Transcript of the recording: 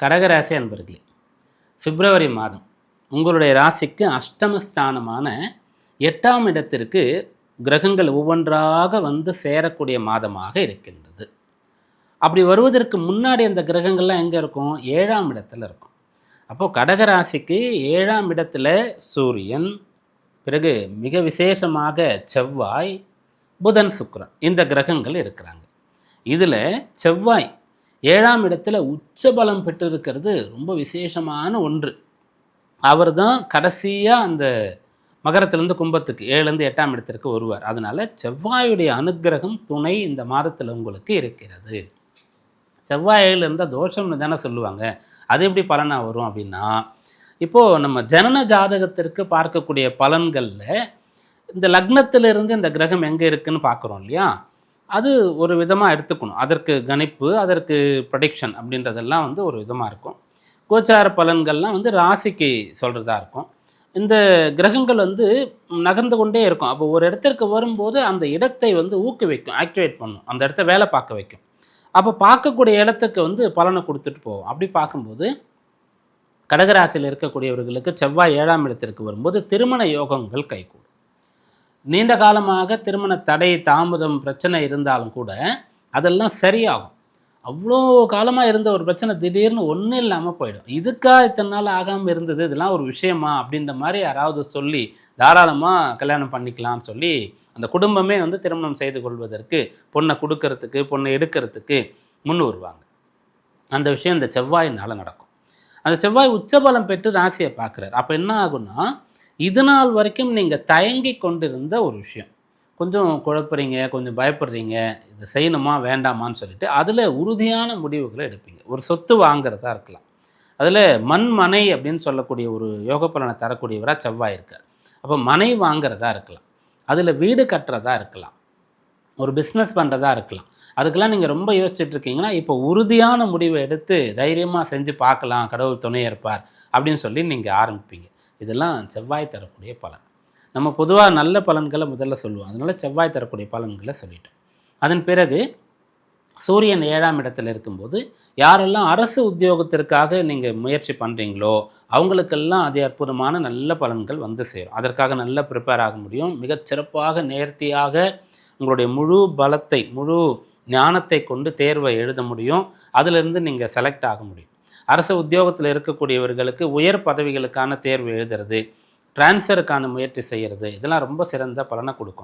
கடகராசி அன்பர்களே, பிப்ரவரி மாதம் உங்களுடைய ராசிக்கு அஷ்டமஸ்தானமான 8ஆம் இடத்திற்கு கிரகங்கள் ஒவ்வொன்றாக வந்து சேரக்கூடிய மாதமாக இருக்கின்றது. அப்படி வருவதற்கு முன்னாடி அந்த கிரகங்கள்லாம் எங்கே இருக்கும்? 7ஆம் இடத்துல இருக்கும். அப்போது கடகராசிக்கு 7ஆம் இடத்துல சூரியன், பிறகு மிக விசேஷமாக செவ்வாய், புதன், சுக்கிரன் இந்த கிரகங்கள் இருக்கிறாங்க. இதில் செவ்வாய் 7ஆம் இடத்துல உச்சபலம் பெற்றிருக்கிறது ரொம்ப விசேஷமான ஒன்று. அவர் தான் கடைசியாக அந்த மகரத்திலேருந்து கும்பத்துக்கு 7லேருந்து 8ஆம் இடத்திற்கு வருவார். அதனால் செவ்வாயுடைய அனுக்கிரகம் துணை இந்த மாதத்தில் உங்களுக்கு இருக்கிறது. செவ்வாயில் இருந்தால் தோஷம்னு தானே சொல்லுவாங்க. அது எப்படி பலனாக வரும் அப்படின்னா, இப்போது நம்ம ஜனன ஜாதகத்திற்கு பார்க்கக்கூடிய பலன்களில் இந்த லக்னத்திலிருந்து இந்த கிரகம் எங்கே இருக்குதுன்னு பார்க்குறோம் இல்லையா? அது ஒரு விதமாக எடுத்துக்கணும். அதற்கு கணிப்பு, அதற்கு ப்ரடிக்ஷன் அப்படின்றதெல்லாம் வந்து ஒரு விதமாக இருக்கும். கோச்சார பலன்கள்லாம் வந்து ராசிக்கு சொல்கிறதா இருக்கும். இந்த கிரகங்கள் வந்து நகர்ந்து கொண்டே இருக்கும். அப்போ ஒரு இடத்திற்கு வரும்போது அந்த இடத்தை வந்து ஊக்குவிக்கும், ஆக்டிவேட் பண்ணும், அந்த இடத்த வேலை பார்க்க வைக்கும். அப்போ பார்க்கக்கூடிய இடத்துக்கு வந்து பலனை கொடுத்துட்டு போவோம். அப்படி பார்க்கும்போது கடகராசியில் இருக்கக்கூடியவர்களுக்கு செவ்வாய் 7ஆம் இடத்திற்கு வரும்போது திருமண யோகங்கள் கைகூடும். நீண்ட காலமாக திருமண தடை, தாமதம், பிரச்சனை இருந்தாலும் கூட அதெல்லாம் சரியாகும். அவ்வளோ காலமாக இருந்த ஒரு பிரச்சனை திடீர்னு ஒன்றும் இல்லாமல் போயிடும். இதுக்கா இத்தனை நாள் ஆகாமல் இருந்தது, இதெல்லாம் ஒரு விஷயமா அப்படின்ற மாதிரி யாராவது சொல்லி தாராளமாக கல்யாணம் பண்ணிக்கலாம்னு சொல்லி அந்த குடும்பமே வந்து திருமணம் செய்து கொள்வதற்கு, பொண்ணை கொடுக்கறதுக்கு, பொண்ணை எடுக்கிறதுக்கு முன் வருவாங்க. அந்த விஷயம் இந்த செவ்வாயினால் நடக்கும். அந்த செவ்வாய் உச்சபலம் பெற்று ராசியை பார்க்குறாரு. அப்போ என்ன ஆகுன்னா, இது நாள் வரைக்கும் நீங்கள் தயங்கி கொண்டிருந்த ஒரு விஷயம் கொஞ்சம் குழப்புறீங்க, கொஞ்சம் பயப்படுறீங்க, இதை செய்யணுமா வேண்டாமான்னு சொல்லிட்டு அதில் உறுதியான முடிவுகளை எடுப்பீங்க. ஒரு சொத்து வாங்கிறதா இருக்கலாம். அதில் மனை அப்படின்னு சொல்லக்கூடிய ஒரு யோக பலனை தரக்கூடியவராக செவ்வாய் இருக்கார். அப்போ மனை வாங்கிறதா இருக்கலாம், அதில் வீடு கட்டுறதா இருக்கலாம், ஒரு பிஸ்னஸ் பண்ணுறதா இருக்கலாம். அதுக்கெல்லாம் நீங்கள் ரொம்ப யோசிச்சுட்டு இருக்கீங்கன்னா இப்போ உறுதியான முடிவை எடுத்து தைரியமாக செஞ்சு பார்க்கலாம், கடவுள் துணை இருப்பார் அப்படின்னு சொல்லி நீங்கள் ஆரம்பிப்பீங்க. இதெல்லாம் செவ்வாய் தரக்கூடிய பலன். நம்ம பொதுவாக நல்ல பலன்களை முதல்ல சொல்லுவோம். அதனால் செவ்வாய் தரக்கூடிய பலன்களை சொல்லிட்டோம். அதன் பிறகு சூரியன் 7ஆம் இடத்துல இருக்கும்போது யாரெல்லாம் அரசு உத்தியோகத்திற்காக நீங்கள் முயற்சி பண்ணுறீங்களோ அவங்களுக்கெல்லாம் அதி அற்புதமான நல்ல பலன்கள் வந்து சேரும். அதற்காக நல்லா ப்ரிப்பேர் ஆக முடியும். மிகச்சிறப்பாக நேர்த்தியாக உங்களுடைய முழு பலத்தை, முழு ஞானத்தை கொண்டு தேர்வை எழுத முடியும். அதிலிருந்து நீங்கள் செலக்ட் ஆக முடியும். அரசு உத்தியோகத்தில் இருக்கக்கூடியவர்களுக்கு உயர் பதவிகளுக்கான தேர்வு எழுதுறது, டிரான்ஸ்ஃபருக்கான முயற்சி செய்கிறது, இதெல்லாம் ரொம்ப சிறந்த பலனை கொடுக்கும்.